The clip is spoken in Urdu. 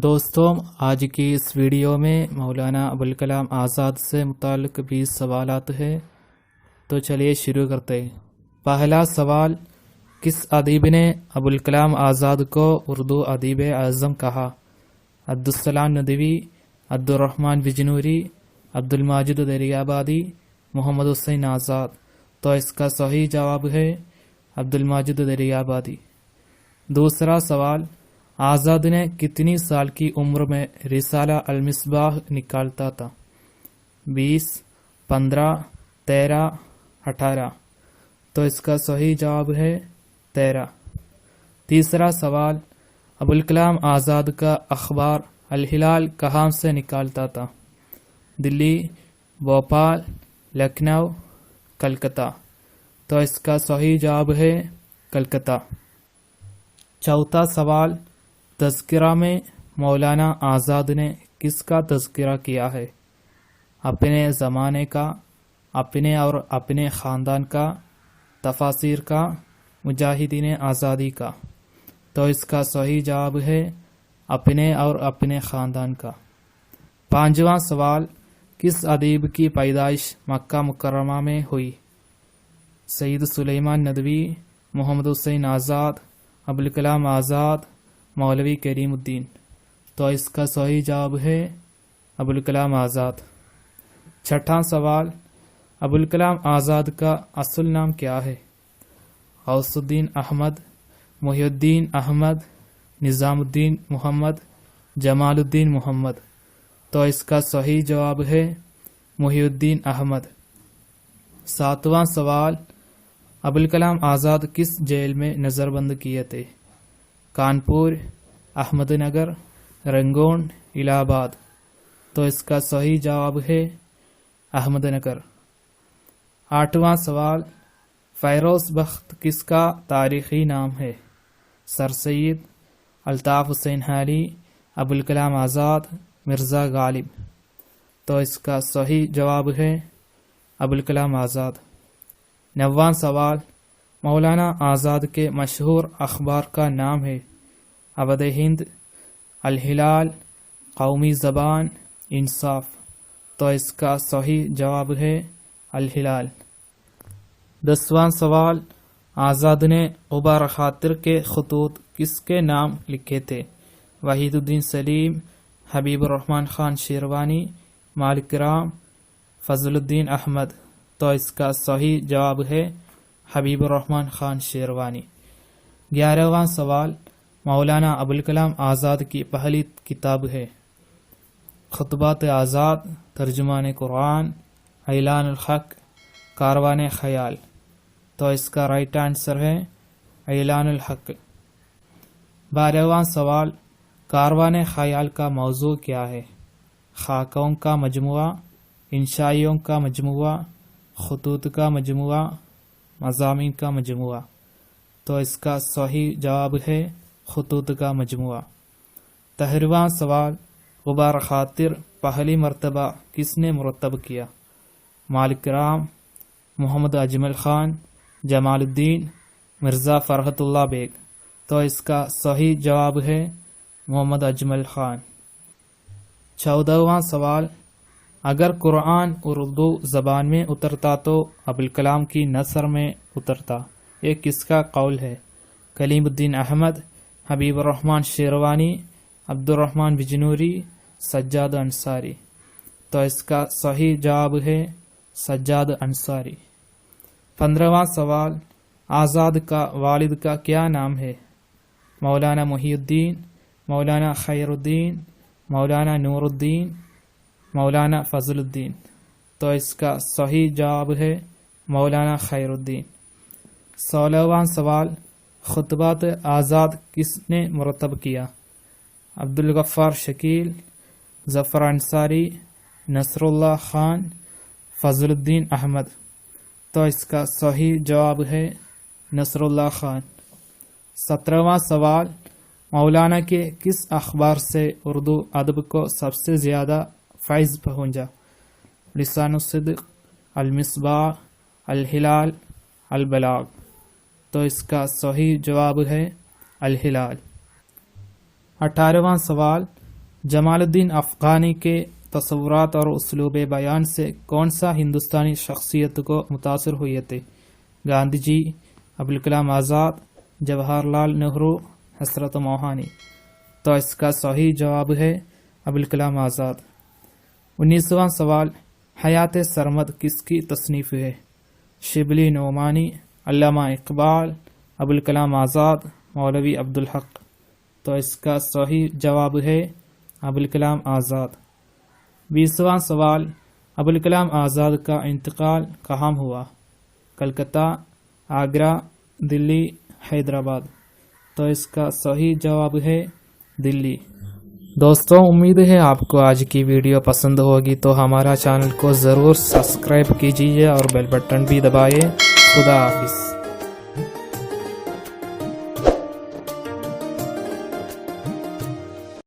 دوستوں، آج کی اس ویڈیو میں مولانا ابوالکلام آزاد سے متعلق 20 سوالات ہیں، تو چلیے شروع کرتے ہیں۔ پہلا سوال، کس ادیب نے ابوالکلام آزاد کو اردو ادیب اعظم کہا؟ عبدالسلام ندوی، عبدالرحمن بجنوری، عبدالماجد دریابادی، محمد حسین آزاد۔ تو اس کا صحیح جواب ہے عبدالماجد دریابادی۔ دوسرا سوال، آزاد نے کتنی سال کی عمر میں رسالہ المصباح نکالتا تھا؟ 20، 15، 13، 18۔ تو اس کا صحیح جواب ہے 13۔ تیسرا سوال، ابوالکلام آزاد کا اخبار الہلال کہاں سے نکالتا تھا؟ دلی، بھوپال، لکھنؤ، کلکتہ۔ تو اس کا صحیح جواب ہے کلکتہ۔ چوتھا سوال، تذکرہ میں مولانا آزاد نے کس کا تذکرہ کیا ہے؟ اپنے زمانے کا، اپنے اور اپنے خاندان کا، تفاسیر کا، مجاہدین آزادی کا۔ تو اس کا صحیح جواب ہے اپنے اور اپنے خاندان کا۔ پانچواں سوال، کس ادیب کی پیدائش مکہ مکرمہ میں ہوئی؟ سید سلیمان ندوی، محمد حسین آزاد، ابوالکلام آزاد، مولوی کریم الدین۔ تو اس کا صحیح جواب ہے ابوالکلام آزاد۔ چھٹا سوال، ابوالکلام آزاد کا اصل نام کیا ہے؟ غوث الدین احمد، محی الدین احمد، نظام الدین محمد، جمال الدین محمد۔ تو اس کا صحیح جواب ہے محی الدین احمد۔ ساتواں سوال، ابوالکلام آزاد کس جیل میں نظر بند کیے تھے؟ کانپور، احمد نگر، رنگون، الہ آباد۔ تو اس کا صحیح جواب ہے احمد نگر۔ آٹھواں سوال، فیروز بخت کس کا تاریخی نام ہے؟ سر سید، الطاف حسین حالی، ابوالکلام آزاد، مرزا غالب۔ تو اس کا صحیح جواب ہے ابوالکلام آزاد۔ نواں سوال، مولانا آزاد کے مشہور اخبار کا نام ہے؟ عبد ہند، الہلال، قومی زبان، انصاف۔ تو اس کا صحیح جواب ہے الہلال۔ 10واں سوال، آزاد نے غبار خاطر کے خطوط کس کے نام لکھے تھے؟ وحید الدین سلیم، حبیب الرحمن خان شیروانی، مالک رام، فضل الدین احمد۔ تو اس کا صحیح جواب ہے حبیب الرحمن خان شیروانی۔ 11واں سوال، مولانا ابوالکلام آزاد کی پہلی کتاب ہے؟ خطبات آزاد، ترجمان قرآن، اعلان الحق، کاروان خیال۔ تو اس کا رائٹ آنسر ہے اعلان الحق۔ 12واں سوال، کاروان خیال کا موضوع کیا ہے؟ خاکوں کا مجموعہ، انشائیوں کا مجموعہ، خطوط کا مجموعہ، مضامین کا مجموعہ۔ تو اس کا صحیح جواب ہے خطوط کا مجموعہ۔ 13واں سوال، غبار خاطر پہلی مرتبہ کس نے مرتب کیا؟ مالک رام، محمد اجمل خان، جمال الدین، مرزا فرحت اللہ بیگ۔ تو اس کا صحیح جواب ہے محمد اجمل خان۔ 14واں سوال، اگر قرآن اردو زبان میں اترتا تو ابوالکلام کی نثر میں اترتا، یہ کس کا قول ہے؟ کلیم الدین احمد، حبیب الرحمن شیروانی، عبدالرحمن بجنوری، سجاد انصاری۔ تو اس کا صحیح جواب ہے سجاد انصاری۔ 15واں سوال، آزاد کا والد کا کیا نام ہے؟ مولانا محی الدین، مولانا خیر الدین، مولانا نور الدین، مولانا فضل الدین۔ تو اس کا صحیح جواب ہے مولانا خیر الدین۔ 16واں سوال، خطبات آزاد کس نے مرتب کیا؟ عبدالغفار شکیل، ظفر انصاری، نصر اللہ خان، فضل الدین احمد۔ تو اس کا صحیح جواب ہے نصر اللہ خان۔ 17واں سوال، مولانا کے کس اخبار سے اردو ادب کو سب سے زیادہ فیض پہنچا؟ لسان الصدق، المصباح، الہلال، البلاغ۔ تو اس کا صحیح جواب ہے الہلال۔ 18واں سوال، جمال الدین افغانی کے تصورات اور اسلوب بیان سے کون سا ہندوستانی شخصیت کو متاثر ہوئے تھے؟ گاندھی جی، ابوالکلام آزاد، جواہر لال نہرو، حضرت موہانی۔ تو اس کا صحیح جواب ہے ابوالکلام آزاد۔ 19واں سوال، حیات سرمد کس کی تصنیف ہے؟ شبلی نعمانی، علامہ اقبال، ابوالکلام آزاد، مولوی عبدالحق۔ تو اس کا صحیح جواب ہے ابوالکلام آزاد۔ 20واں سوال، ابوالکلام آزاد کا انتقال کہاں ہوا؟ کلکتہ، آگرہ، دلی، حیدرآباد۔ تو اس کا صحیح جواب ہے دلی۔ دوستوں، امید ہے آپ کو آج کی ویڈیو پسند ہوگی، تو ہمارا چینل کو ضرور سبسکرائب کیجیے اور بیل بٹن بھی دبائیں۔ خدا حافظ۔